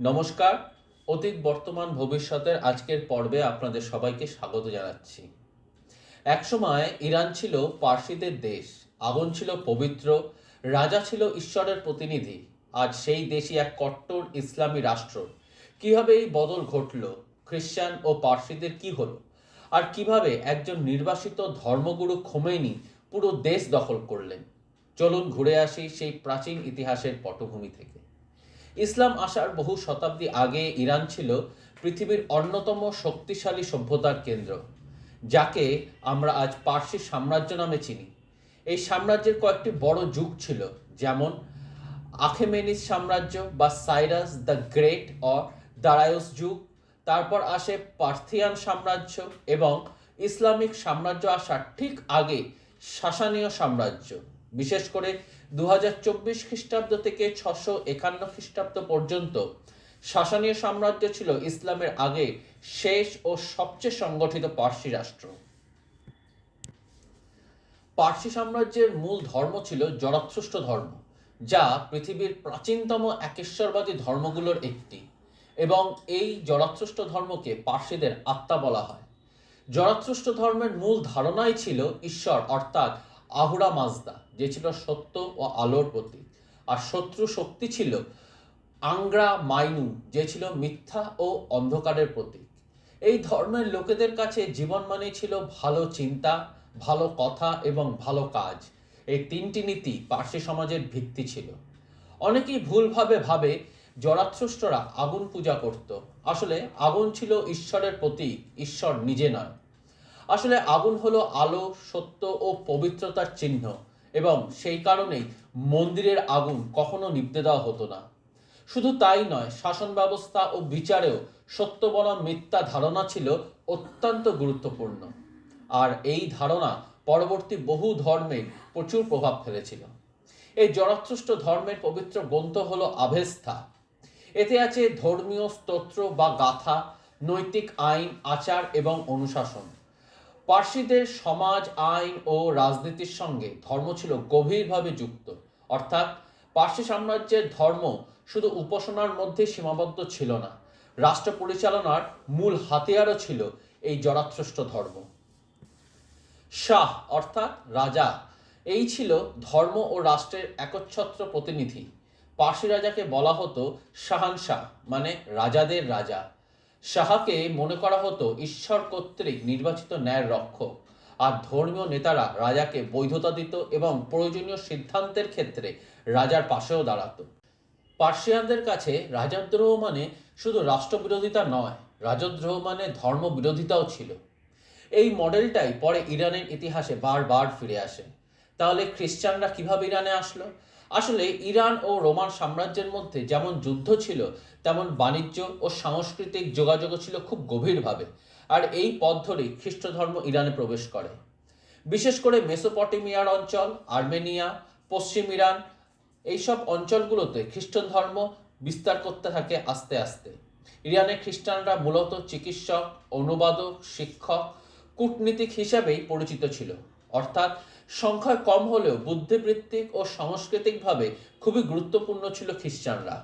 নমস্কার। অতীত, বর্তমান, ভবিষ্যতের আজকের পর্বে আপনাদের সবাইকে স্বাগত জানাচ্ছি। একসময় ইরান ছিল পার্সিদের দেশ। আগুন ছিল পবিত্র, রাজা ছিল ঈশ্বরের প্রতিনিধি। আজ সেই দেশই এক কট্টর ইসলামী রাষ্ট্র। কিভাবে এই বদল ঘটল, খ্রিস্টান ও পার্সিদের কি হলো, আর কিভাবে একজন নির্বাসিত ধর্মগুরু খোমেনি পুরো দেশ দখল করলেন, চলুন ঘুরে আসি সেই প্রাচীন ইতিহাসের পটভূমি থেকে। ইসলাম আসার বহু শতাব্দী আগে ইরান ছিল পৃথিবীর অন্যতম শক্তিশালী সভ্যতার কেন্দ্র, যাকে আমরা আজ পার্সি সাম্রাজ্য নামে চিনি। এই সাম্রাজ্যের কয়েকটি বড় যুগ ছিল, যেমন আখেমেনিস সাম্রাজ্য বা সাইরাস দ্য গ্রেট ও দারায়ুস যুগ। তারপর আসে পার্থিয়ান সাম্রাজ্য এবং ইসলামিক সাম্রাজ্য আসার ঠিক আগে সাসানীয় সাম্রাজ্য। বিশেষ করে 2024 খ্রিস্টাব্দ থেকে 651 খ্রিস্টাব্দ পর্যন্ত সাসানীয় সাম্রাজ্য ছিল ইসলামের আগে শেষ ও সবচেয়ে সংগঠিত পার্সি রাষ্ট্র। পার্সি সাম্রাজ্যের মূল ধর্ম ছিল জরথ্রুষ্ট ধর্ম, যা পৃথিবীর প্রাচীনতম একেশ্বরবাদী ধর্মগুলোর একটি, এবং এই জরথ্রুষ্ট ধর্মকে পার্সিদের আত্মা বলা হয়। জরথ্রুষ্ট ধর্মের মূল ধারণাই ছিল ঈশ্বর অর্থাৎ আহুরা মাজদা, যে ছিল সত্য ও আলোর প্রতীক, আর শত্রু শক্তি ছিল আংগ্রা মাইনু, যে ছিল মিথ্যা ও অন্ধকারের প্রতীক। এই ধর্মের লোকেদের কাছে জীবন মানেই ছিল ভালো চিন্তা, ভালো কথা এবং ভালো কাজ। এই তিনটি নীতি পার্সি সমাজের ভিত্তি ছিল। অনেকেই ভুলভাবে ভাবে জরাথ্রুষ্টরা আগুন পূজা করত। আসলে আগুন ছিল ঈশ্বরের প্রতীক, ঈশ্বর নিজে নয়। আসলে আগুন হলো আলো, সত্য ও পবিত্রতার চিহ্ন, এবং সেই কারণেই মন্দিরের আগুন কখনো নিভতে দেওয়া হতো না। শুধু তাই নয়, শাসন ব্যবস্থা ও বিচারেও সত্য বনাম মিথ্যা ধারণা ছিল অত্যন্ত গুরুত্বপূর্ণ। আর এই ধারণা পরবর্তী বহু ধর্মে প্রচুর প্রভাব ফেলেছিল। এই জরথ্রুষ্ট ধর্মের পবিত্র গ্রন্থ হলো আভেস্তা। এতে আছে ধর্মীয় স্তোত্র বা গাথা, নৈতিক আইন, আচার এবং অনুশাসন। পার্সিদের সমাজ, আইন ও রাজনীতির সঙ্গে ধর্ম ছিল গভীরভাবে যুক্ত। অর্থাৎ পার্সি সাম্রাজ্যের ধর্ম শুধু উপাসনার মধ্যে সীমাবদ্ধ ছিল না, রাষ্ট্র পরিচালনার মূল হাতিয়ারও ছিল এই জরাথ্রষ্ট ধর্ম। শাহ অর্থাৎ রাজা, এই ছিল ধর্ম ও রাষ্ট্রের একচ্ছত্র প্রতিনিধি। পার্সি রাজাকে বলা হতো শাহানশাহ, মানে রাজাদের রাজা। শাহকে মনে করা হতো ঈশ্বর কর্তৃক নির্বাচিত ন্যায়ের রক্ষক, আর ধর্মীয় নেতারা রাজাকে বৈধতা দিত এবং প্রয়োজনীয় সিদ্ধান্তের ক্ষেত্রে রাজার পাশেও দাঁড়াতো। পার্সিয়ানদের কাছে রাজদ্রোহ মানে শুধু রাষ্ট্রবিরোধিতা নয়, রাজদ্রোহ মানে ধর্মবিরোধিতাও ছিল। এই মডেলটাই পরে ইরানের ইতিহাসে বারবার ফিরে আসে। তাহলে খ্রিস্টানরা কিভাবে ইরানে আসলো? আসলে ইরান ও রোমান সাম্রাজ্যের মধ্যে যেমন যুদ্ধ ছিল, তেমন বাণিজ্য ও সাংস্কৃতিক যোগাযোগও ছিল খুব গভীরভাবে। আর এই পথ ধরেই খ্রিস্ট ধর্ম ইরানে প্রবেশ করে। বিশেষ করে মেসোপটেমিয়ার অঞ্চল, আর্মেনিয়া, পশ্চিম ইরান, এইসব অঞ্চলগুলোতে খ্রিস্টান ধর্ম বিস্তার করতে থাকে আস্তে আস্তে। ইরানের খ্রিস্টানরা মূলত চিকিৎসক, অনুবাদক, শিক্ষক, কূটনীতিক হিসাবেই পরিচিত ছিল। অর্থাৎ সংখ্যায় কম হলেও বুদ্ধিবৃত্তিক ও সাংস্কৃতিকভাবে খুবই গুরুত্বপূর্ণ ছিল খ্রিস্টানরা।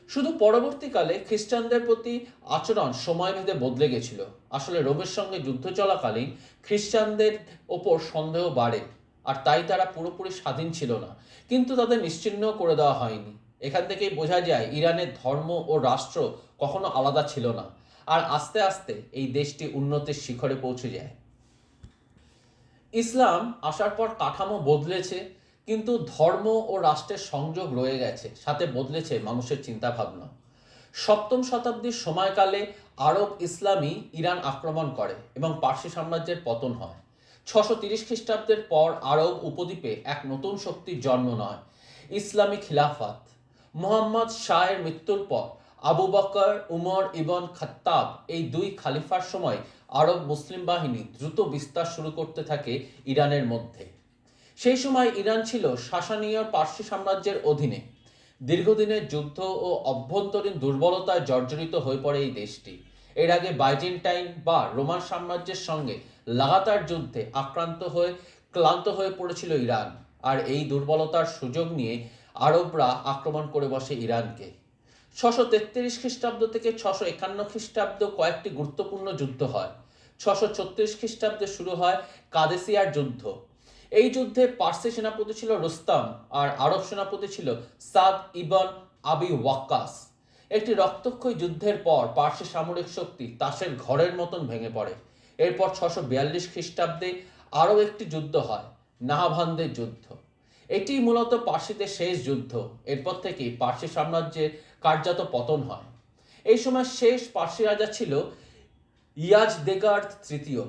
শুধু পরবর্তীকালে খ্রিস্টানদের প্রতি আচরণ সময়ভেদে বদলে গেছিল। আসলে রোমের সঙ্গে যুদ্ধ চলাকালীন খ্রিস্টানদের ওপর সন্দেহ বাড়ে, আর তাই তারা পুরোপুরি স্বাধীন ছিল না, কিন্তু তাদের নিশ্চিহ্ন করে দেওয়া হয়নি। এখান থেকেই বোঝা যায় ইরানের ধর্ম ও রাষ্ট্র কখনো আলাদা ছিল না, আর আস্তে আস্তে এই দেশটি উন্নতির শিখরে পৌঁছে যায়। ইসলাম আসার পর কাঠামো বদলেছে, কিন্তু ধর্ম ও রাষ্ট্রের সংযোগ রয়ে গেছে, সাথে বদলেছে মানুষের চিন্তাভাবনা। সপ্তম শতাব্দীর সময়কালে আরব ইসলামী ইরান আক্রমণ করে এবং পার্সি সাম্রাজ্যের পতন হয়। 630 খ্রিস্টাব্দের পর আরব উপদ্বীপে এক নতুন শক্তির জন্ম নয়, ইসলামী খিলাফত। মুহাম্মদ শাহের মৃত্যুর পর আবু বকর, উমর ইবন খাত্তাব, এই দুই খালিফার সময় আরব মুসলিম বাহিনী দ্রুত বিস্তার শুরু করতে থাকে ইরানের মধ্যে। সেই সময় ইরান ছিল সাসানীয় পার্সি সাম্রাজ্যের অধীনে। দীর্ঘদিনের যুদ্ধ ও অভ্যন্তরীণ দুর্বলতায় জর্জরিত হয়ে পড়ে এই দেশটি। এর আগে বাইজেন্টাইন বা রোমান সাম্রাজ্যের সঙ্গে লাগাতার যুদ্ধে ক্লান্ত হয়ে পড়েছিল ইরান, আর এই দুর্বলতার সুযোগ নিয়ে আরবরা আক্রমণ করে বসে ইরানকে। 633 খ্রিস্টাব্দ থেকে 651 খ্রিস্টাব্দ কয়েকটি গুরুত্বপূর্ণ যুদ্ধ হয়। 636 খ্রিস্টাব্দে শুরু হয় কাদেসিয়ার যুদ্ধ। এই যুদ্ধে পার্সি সেনাপতি ছিল রুস্তাম আর আরব সেনাপতি ছিল সাদ ইবন আবি ওয়াক্কাস। একটি রক্তক্ষয়ী যুদ্ধের পর পার্সি সামরিক শক্তি তাসের ঘরের মতন ভেঙে পড়ে। এরপর 642 খ্রিস্টাব্দে আরও একটি যুদ্ধ হয়, নাহাভানদের যুদ্ধ। এটি মূলত পার্সিদের শেষ যুদ্ধ। এরপর থেকেই পার্সি সাম্রাজ্যের কার্যত পতন হয়। এই সময় শেষ পার্সি রাজা ছিল ইয়াজদেগার্দ তৃতীয়।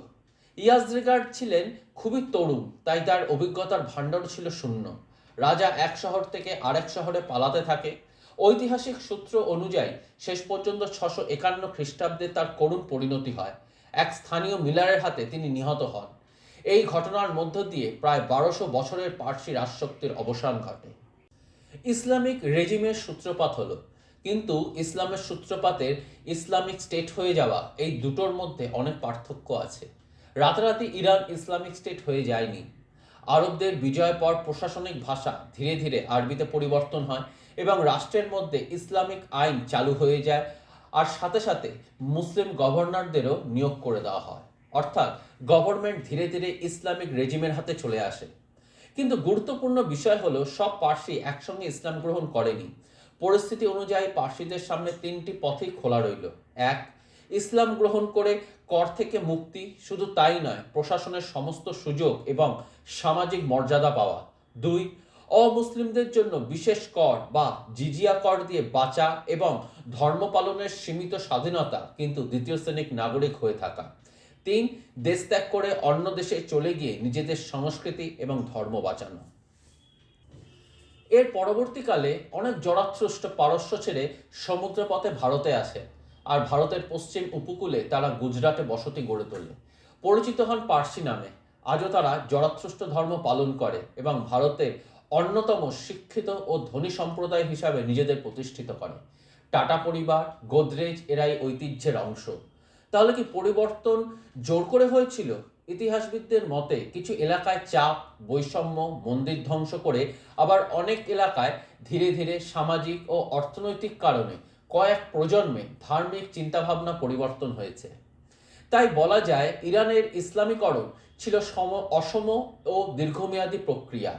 ইয়াজদেগার্দ ছিলেন খুবই তরুণ, তাই তার অভিজ্ঞতার ভাণ্ডার ছিল শূন্য। রাজা এক শহর থেকে আরেক শহরে পালাতে থাকে। ঐতিহাসিক সূত্র অনুযায়ী শেষ পর্যন্ত 651 খ্রিস্টাব্দে তার করুণ পরিণতি হয়। এক স্থানীয় মিলারের হাতে তিনি নিহত হন। এই ঘটনার মধ্য দিয়ে প্রায় 1200 বছরের পার্সি রাজশক্তির অবসান ঘটে। ইসলামিক রেজিমের সূত্রপাত হলো, কিন্তু ইসলামের সূত্রপাতের ইসলামিক স্টেট হয়ে যাওয়া এই দুটোর মধ্যে অনেক পার্থক্য আছে। রাতারাতি ইরান ইসলামিক স্টেট হয়ে যায়নি। আরবদের বিজয়ের পর প্রশাসনিক ভাষা ধীরে ধীরে আরবিতে পরিবর্তন হয় এবং রাষ্ট্রের মধ্যে ইসলামিক আইন চালু হয়ে যায়, আর সাথে সাথে মুসলিম গভর্নরদেরও নিয়োগ করে দেওয়া হয়। অর্থাৎ গভর্নমেন্ট ধীরে ধীরে ইসলামিক রেজিমের হাতে চলে আসে। কিন্তু গুরুত্বপূর্ণ বিষয় হলো সব পার্সি একসঙ্গে ইসলাম গ্রহণ করেনি। পরিস্থিতি অনুযায়ী পার্সিদের সামনে তিনটি পথই খোলা রইল। এক, ইসলাম গ্রহণ করে কর থেকে মুক্তি, শুধু তাই নয়, প্রশাসনের সমস্ত সুযোগ এবং সামাজিক মর্যাদা পাওয়া। দুই, অমুসলিমদের জন্য বিশেষ কর বা জিজিয়া কর দিয়ে বাঁচা এবং ধর্ম পালনের সীমিত স্বাধীনতা, কিন্তু দ্বিতীয় শ্রেণীর নাগরিক হয়ে থাকা। তিন, দেশ ত্যাগ করে অন্য দেশে চলে গিয়ে নিজেদের সংস্কৃতি এবং ধর্ম বাঁচানো। এর পরবর্তীকালে অনেক জরাথ্রষ্ট পারস্য ছেড়ে সমুদ্রপথে ভারতে আসে, আর ভারতের পশ্চিম উপকূলে তারা গুজরাটে বসতি গড়ে তোলে। পরিচিত হন পার্সি নামে। আজও তারা জরাথ্রষ্ট ধর্ম পালন করে এবং ভারতের অন্যতম শিক্ষিত ও ধনী সম্প্রদায় হিসাবে নিজেদের প্রতিষ্ঠিত করে। টাটা পরিবার, গোদরেজ এরাই ঐতিহ্যের অংশ। তাহলে কি পরিবর্তন জোর করে হয়েছিল? ইতিহাসবিদদের মতে কিছু এলাকায় চাপ, বৈষম্য, মন্দির ধ্বংস করে, আবার অনেক এলাকায় ধীরে ধীরে সামাজিক ও অর্থনৈতিক কারণে কয়েক প্রজন্মে ধার্মিক চিন্তাভাবনা পরিবর্তন হয়েছে। তাই বলা যায় ইরানের ইসলামীকরণ ছিল অসম ও দীর্ঘমেয়াদী প্রক্রিয়া।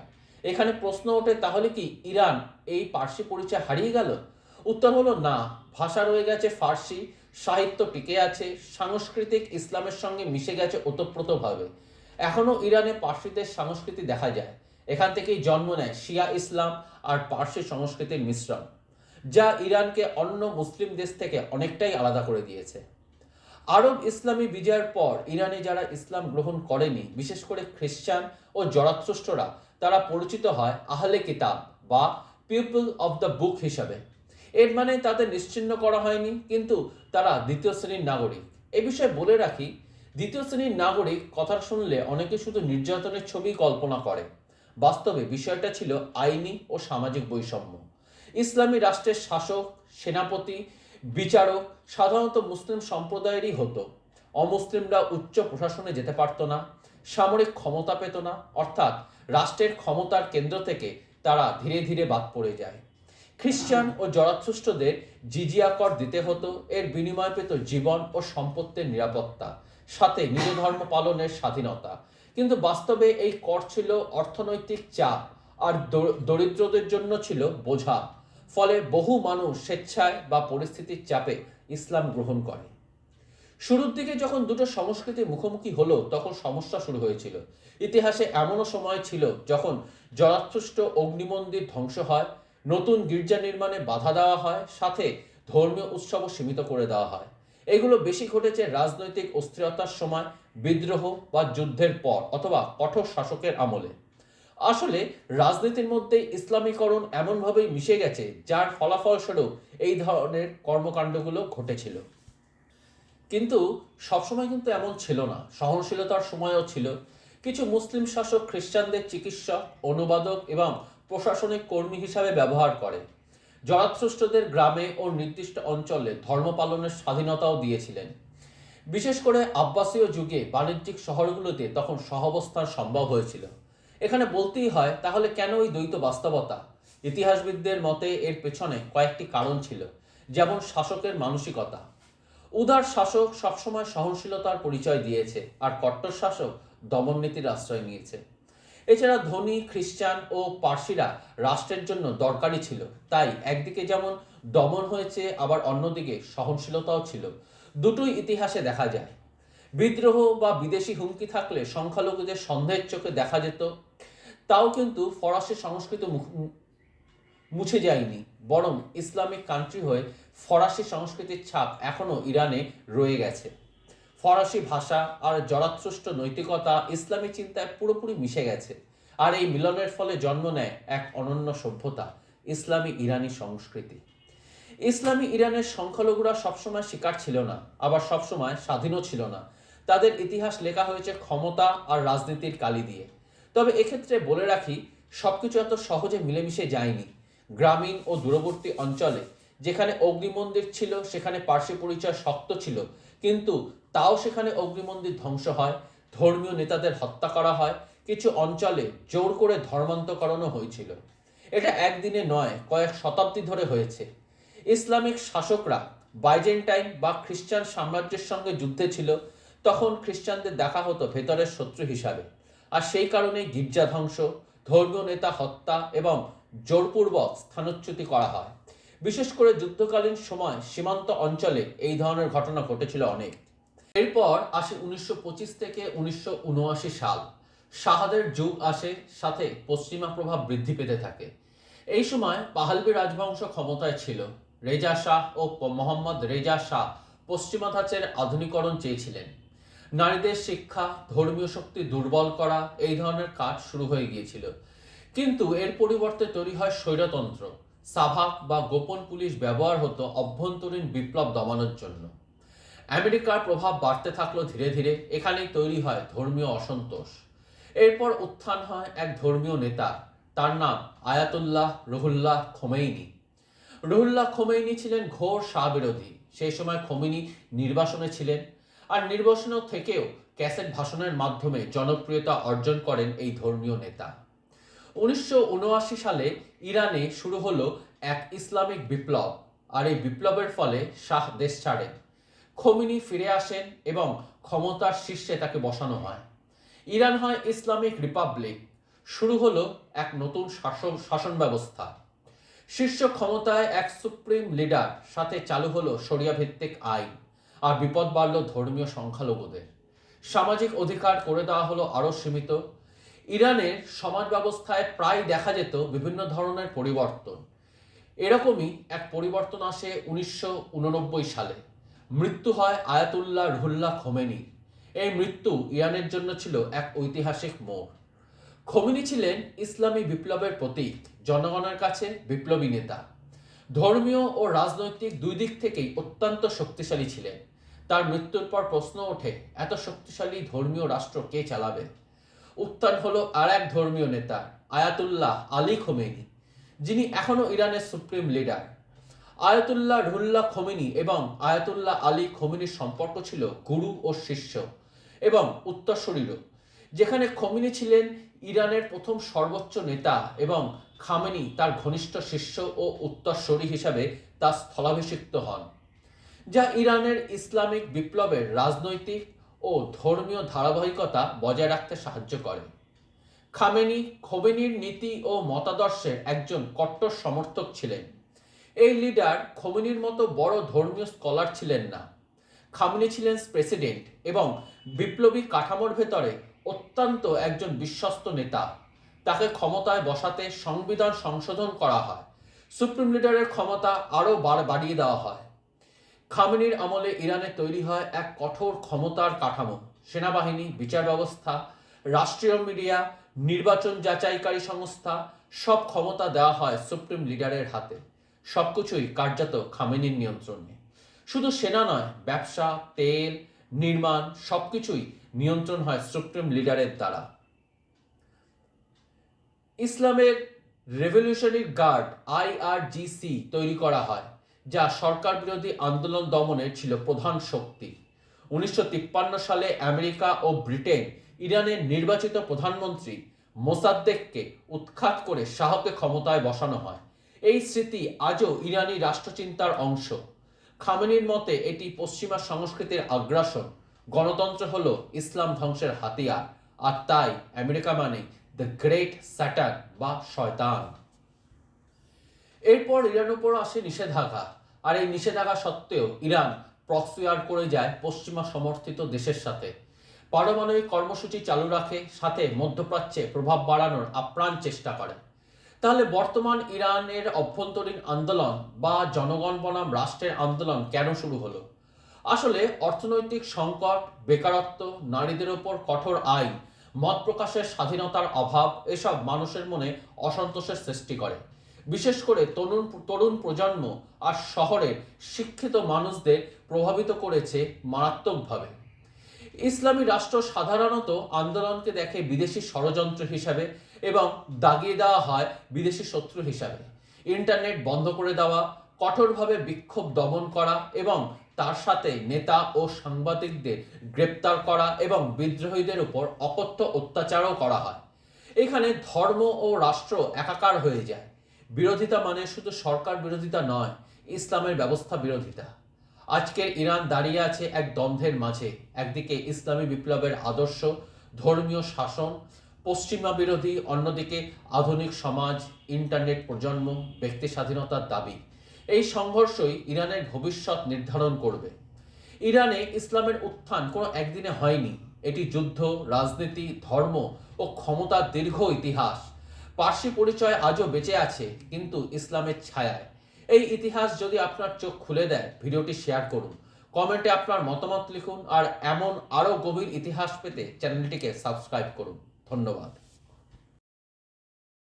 এখানে প্রশ্ন ওঠে, তাহলে কি ইরান এই পার্সি পরিচয় হারিয়ে গেল? উত্তর হলো না। ভাষা রয়ে গেছে ফার্সি, সাহিত্য টিকে আছে, সাংস্কৃতিক ইসলামের সঙ্গে মিশে গেছে ওতপ্রোতভাবে। এখনও ইরানে পার্সিদের সংস্কৃতি দেখা যায়। এখান থেকেই জন্ম নেয় শিয়া ইসলাম আর পার্সি সংস্কৃতির মিশ্রণ, যা ইরানকে অন্য মুসলিম দেশ থেকে অনেকটাই আলাদা করে দিয়েছে। আরব ইসলামী বিজয়ের পর ইরানে যারা ইসলাম গ্রহণ করেনি, বিশেষ করে খ্রিস্টান ও জরাথ্রষ্টরা, তারা পরিচিত হয় আহলে কিতাব বা পিপল অফ দ্য বুক হিসাবে। এর মানে তাদের নিশ্চিহ্ন করা হয়নি, কিন্তু তারা দ্বিতীয় শ্রেণীর নাগরিক। এ বিষয়ে বলে রাখি, দ্বিতীয় শ্রেণীর নাগরিক কথা শুনলে অনেকে শুধু নির্যাতনের ছবি কল্পনা করে। বাস্তবে বিষয়টা ছিল আইনি ও সামাজিক বৈষম্য। ইসলামী রাষ্ট্রের শাসক, সেনাপতি, বিচারক সাধারণত মুসলিম সম্প্রদায়েরই হতো। অমুসলিমরা উচ্চ প্রশাসনে যেতে পারত না, সামরিক ক্ষমতা পেত না, অর্থাৎ রাষ্ট্রের ক্ষমতার কেন্দ্র থেকে তারা ধীরে ধীরে বাদ পড়ে যায়। খ্রিস্টান ও জরাথ্রষ্টদের জিজিয়া কর দিতে হতো। এর বিনিময় পেত জীবন ও সম্পত্তির নিরাপত্তা, সাথে নিজ ধর্ম পালনের স্বাধীনতা। কিন্তু বাস্তবে এই কর ছিল অর্থনৈতিক চাপ আর দরিদ্রদের জন্য ছিল বোঝা। ফলে বহু মানুষ স্বেচ্ছায় বা পরিস্থিতির চাপে ইসলাম গ্রহণ করে। শুরুর দিকে যখন দুটো সংস্কৃতি মুখোমুখি হলো, তখন সমস্যা শুরু হয়েছিল। ইতিহাসে এমনও সময় ছিল যখন জরাথ্রষ্ট অগ্নিমন্দির ধ্বংস হয়, নতুন গির্জা নির্মাণে বাধা দেওয়া হয়, সাথে ধর্মীয় উৎসবও সীমিত করে দেওয়া হয়। এগুলো বেশি ঘটেছে রাজনৈতিক অস্থিরতার সময়, বিদ্রোহ বা যুদ্ধের পর, অথবা কঠোর শাসকের আমলে। আসলে রাজনীতির মধ্যে ইসলামীকরণ এমনভাবেই মিশে গেছে, যার ফলাফলস্বরূপ এই ধরনের কর্মকাণ্ডগুলো ঘটেছিল। কিন্তু সবসময় কিন্তু এমন ছিল না। সহনশীলতার সময়ও ছিল। কিছু মুসলিম শাসক খ্রিস্টানদের চিকিৎসক, অনুবাদক এবং প্রশাসনিক কর্মী হিসাবে ব্যবহার করে। জরাথ্রষ্টদের গ্রামে ও নির্দিষ্ট অঞ্চলে ধর্ম পালনের স্বাধীনতাও দিয়েছিলেন। বিশেষ করে আব্বাসীয় যুগে বাণিজ্যিক শহরগুলোতে তখন সহাবস্থান সম্ভব হয়েছিল। এখানে বলতেই হয়, তাহলে কেন এই দ্বৈত বাস্তবতা? ইতিহাসবিদদের মতে এর পেছনে কয়েকটি কারণ ছিল। যেমন শাসকের মানসিকতা। উদার শাসক সবসময় সহনশীলতার পরিচয় দিয়েছে, আর কট্টর শাসক দমননীতির আশ্রয় নিয়েছে। এছাড়া ধনী খ্রিস্টান ও পার্সিরা রাষ্ট্রের জন্য দরকারি ছিল, তাই একদিকে যেমন দমন হয়েছে, আবার অন্যদিকে সহনশীলতাও ছিল। দুটোই ইতিহাসে দেখা যায়। বিদ্রোহ বা বিদেশি হুমকি থাকলে সংখ্যালঘুদের সন্দেহের চোখে দেখা যেত, তাও কিন্তু ফরাসি সংস্কৃতি মুছে যায়নি, বরং ইসলামিক কান্ট্রি হয়ে ফরাসি সংস্কৃতির ছাপ এখনও ইরানে রয়ে গেছে। ফরাসি ভাষা আর জরাথ্রুষ্ট নৈতিকতা ইসলামী চিন্তায় পুরোপুরি মিশে গেছে, আর এই মিলনের ফলে জন্ম নেয় এক অনন্য সভ্যতা, ইসলামী ইরানি সংস্কৃতি। ইসলামী ইরানের সংখ্যালঘুরা সবসময় শিকার ছিল না, আবার সবসময় স্বাধীনও ছিল না। তাদের ইতিহাস লেখা হয়েছে ক্ষমতা আর রাজনীতির কালি দিয়ে। তবে এক্ষেত্রে বলে রাখি, সবকিছু এত সহজে মিলেমিশে যায়নি। গ্রামীণ ও দূরবর্তী অঞ্চলে যেখানে অগ্নিমন্দির ছিল, সেখানে পার্সি পরিচয় শক্ত ছিল, কিন্তু তাও সেখানে অগ্নিমন্দির ধ্বংস হয়, ধর্মীয় নেতাদের হত্যা করা হয়, কিছু অঞ্চলে জোর করে ধর্মান্তকরণও হয়েছিল। এটা একদিনে নয়, কয়েক শতাব্দী ধরে হয়েছে। ইসলামিক শাসকরা বাইজেন্টাইন বা খ্রিস্টান সাম্রাজ্যের সঙ্গে যুদ্ধে ছিল, তখন খ্রিস্টানদের দেখা হতো ভেতরের শত্রু হিসাবে, আর সেই কারণেই গির্জা ধ্বংস, ধর্মীয় নেতা হত্যা এবং জোরপূর্বক স্থানচ্যুতি করা হয়। বিশেষ করে যুদ্ধকালীন সময় সীমান্ত অঞ্চলে এই ধরনের ঘটনা ঘটেছিল অনেক। এরপর আসে 1925 থেকে 1979 সাল। শাহাদের যুগ আসে, সাথে পশ্চিমা প্রভাব বৃদ্ধি পেতে থাকে। এই সময় পাহলভি রাজবংশ ক্ষমতায় ছিল। রেজা শাহ ও মোহাম্মদ রেজা শাহ পশ্চিমা ধাঁচের আধুনিকরণ চেয়েছিলেন। নারীদের শিক্ষা, ধর্মীয় শক্তি দুর্বল করা, এই ধরনের কাজ শুরু হয়ে গিয়েছিল। কিন্তু এর পরিবর্তে তৈরি হয় স্বৈরতন্ত্র। সাভাক বা গোপন পুলিশ ব্যবহার হতো অভ্যন্তরীণ বিপ্লব দমানোর জন্য। আমেরিকার প্রভাব বাড়তে থাকলো ধীরে ধীরে। এখানেই তৈরি হয় ধর্মীয় অসন্তোষ। এরপর উত্থান হয় এক ধর্মীয় নেতা, তার নাম Ayatollah Ruhullah Khomeini. Ruhullah Khomeini ছিলেন ঘোর শাহ বিরোধী। সেই সময় খোমেনি নির্বাসনে ছিলেন, আর নির্বাসন থেকেও ক্যাসেট ভাষণের মাধ্যমে জনপ্রিয়তা অর্জন করেন এই ধর্মীয় নেতা। 1979 সালে ইরানে শুরু হলো এক ইসলামিক বিপ্লব, আর এই বিপ্লবের ফলে শাহ দেশ ছাড়েন। খোমেনি ফিরে আসেন এবং ক্ষমতার শীর্ষে তাকে বসানো হয়। ইরান হয় ইসলামিক রিপাবলিক। শুরু হলো এক নতুন শাসন ব্যবস্থা। শীর্ষ ক্ষমতায় এক সুপ্রিম লিডার, সাথে চালু হলো শরিয়া ভিত্তিক আইন, আর বিপদ বাড়ল ধর্মীয় সংখ্যালঘুদের। সামাজিক অধিকার করে দেওয়া হলো আরও সীমিত। ইরানের সমাজ ব্যবস্থায় প্রায় দেখা যেত বিভিন্ন ধরনের পরিবর্তন। এরকমই এক পরিবর্তন আসে 1989 সালে। মৃত্যু হয় আয়াতুল্লাহ রুহুল্লাহ খোমেনি। এই মৃত্যু ইরানের জন্য ছিল এক ঐতিহাসিক মোড়। খোমেনি ছিলেন ইসলামী বিপ্লবের প্রতীক, জনগণের কাছে বিপ্লবী নেতা। ধর্মীয় ও রাজনৈতিক দুই দিক থেকেই অত্যন্ত শক্তিশালী ছিলেন। তার মৃত্যুর পর প্রশ্ন ওঠে, এত শক্তিশালী ধর্মীয় রাষ্ট্র কে চালাবে? উত্থান হলো আর এক ধর্মীয় নেতা, আয়াতুল্লাহ আলী খোমেনি, যিনি এখনো ইরানের supreme leader. Ayatollah Ruhullah Khomeini এবং আয়াতুল্লাহ আলী খোমেনির সম্পর্ক ছিল গুরু ও শিষ্য এবং উত্তরসূরিরও। যেখানে খোমেনি ছিলেন ইরানের প্রথম সর্বোচ্চ নেতা এবং খামেনি তার ঘনিষ্ঠ শিষ্য ও উত্তরসূরি হিসাবে তার স্থলাভিষিক্ত হন, যা ইরানের ইসলামিক বিপ্লবের রাজনৈতিক ও ধর্মীয় ধারাবাহিকতা বজায় রাখতে সাহায্য করে। খামেনি খোমেনির নীতি ও মতাদর্শের একজন কট্টর সমর্থক ছিলেন। এই লিডার খোমেনির মতো বড় ধর্মীয় স্কলার ছিলেন না। খামেনি ছিলেন প্রেসিডেন্ট এবং বিপ্লবী কাঠামোর ভেতরে অত্যন্ত একজন বিশ্বস্ত নেতা। তাকে ক্ষমতায় বসাতে সংবিধান সংশোধন করা হয়। সুপ্রিম লিডারের ক্ষমতা আরও বাড়িয়ে দেওয়া হয়। খামেনির আমলে ইরানে তৈরি হয় এক কঠোর ক্ষমতার কাঠামো। সেনাবাহিনী, বিচার ব্যবস্থা, রাষ্ট্রীয় মিডিয়া, নির্বাচন যাচাইকারী সংস্থা, সব ক্ষমতা দেওয়া হয় সুপ্রিম লিডারের হাতে। সবকিছুই কার্যত খামেনির নিয়ন্ত্রণে। শুধু সেনা নয়, ব্যবসা, তেল, নির্মাণ সবকিছুই নিয়ন্ত্রণ হয় সুপ্রিম লিডারের দ্বারা। ইসলামের রেভলিউশনারি গার্ড IRGC তৈরি করা হয়, যা সরকার বিরোধী আন্দোলন দমনের ছিল প্রধান শক্তি। 1953 সালে আমেরিকা ও ব্রিটেন ইরানের নির্বাচিত প্রধানমন্ত্রী মোসাদ্দেককে উৎখাত করে শাহকে ক্ষমতায় বসানো হয়। এই স্মৃতি আজও ইরানি রাষ্ট্রচিন্তার অংশ। খামেনির মতে এটি পশ্চিমা সংস্কৃতির আগ্রাসন। গণতন্ত্র হলো ইসলাম ধ্বংসের হাতিয়ার, আর তাই আমেরিকা মানে দ্য গ্রেট স্যাটান বা শয়তান। এরপর ইরানের উপর আসে নিষেধাজ্ঞা, আর এই নিষেধাজ্ঞা সত্ত্বেও ইরান প্রক্সিয়ার করে যায় পশ্চিমা সমর্থিত দেশের সাথে। পারমাণবিক কর্মসূচি চালু রাখে, সাথে মধ্যপ্রাচ্যে প্রভাব বাড়ানোর আপ্রাণ চেষ্টা করে। তাহলে বর্তমান ইরানের অভ্যন্তরীণ আন্দোলন বা জনগণ বনাম রাষ্ট্রের আন্দোলন কেন শুরু হলো? আসলে অর্থনৈতিক সংকট, বেকারত্ব, নারীদের ওপর কঠোর আইন, মত প্রকাশের স্বাধীনতার অভাব এসব মানুষের মনে অসন্তোষের সৃষ্টি করে। বিশেষ করে তরুণ তরুণ প্রজন্ম আর শহরের শিক্ষিত মানুষদের প্রভাবিত করেছে মারাত্মকভাবে। ইসলামী রাষ্ট্র সাধারণত আন্দোলনকে দেখে বিদেশি ষড়যন্ত্র হিসাবে এবং দাগিয়ে দেওয়া হয় বিদেশি শত্রু হিসাবে। ইন্টারনেট বন্ধ করে দেওয়া, কঠোরভাবে বিক্ষোভ দমন করা এবং তার সাথে নেতা ও সাংবাদিকদের গ্রেপ্তার করা এবং বিদ্রোহীদের উপর অকথ্য অত্যাচারও করা হয়। এখানে ধর্ম ও রাষ্ট্র একাকার হয়ে যায়। বিরোধিতা মানে শুধু সরকার বিরোধিতা নয়, ইসলামের ব্যবস্থা বিরোধিতা। আজকের ইরান দাঁড়িয়ে আছে এক দ্বন্দ্বের মাঝে। একদিকে ইসলামী বিপ্লবের আদর্শ, ধর্মীয় শাসন, পশ্চিমা বিরোধী, অন্যদিকে আধুনিক সমাজ, ইন্টারনেট প্রজন্ম, ব্যক্তি স্বাধীনতার দাবি। এই সংঘর্ষই ইরানের ভবিষ্যৎ নির্ধারণ করবে। ইরানে ইসলামের উত্থান কোনো একদিনে হয়নি। এটি যুদ্ধ, রাজনীতি, ধর্ম ও ক্ষমতার দীর্ঘ ইতিহাস। পার্সি পরিচয় আজও বেঁচে আছে, কিন্তু ইসলামের ছায়ায়। এই ইতিহাস যদি আপনার চোখ খুলে দেয়, ভিডিওটি শেয়ার করুন, কমেন্টে আপনার মতামত লিখুন, আর এমন আরও গভীর ইতিহাস পেতে চ্যানেলটিকে সাবস্ক্রাইব করুন। ধন্যবাদ।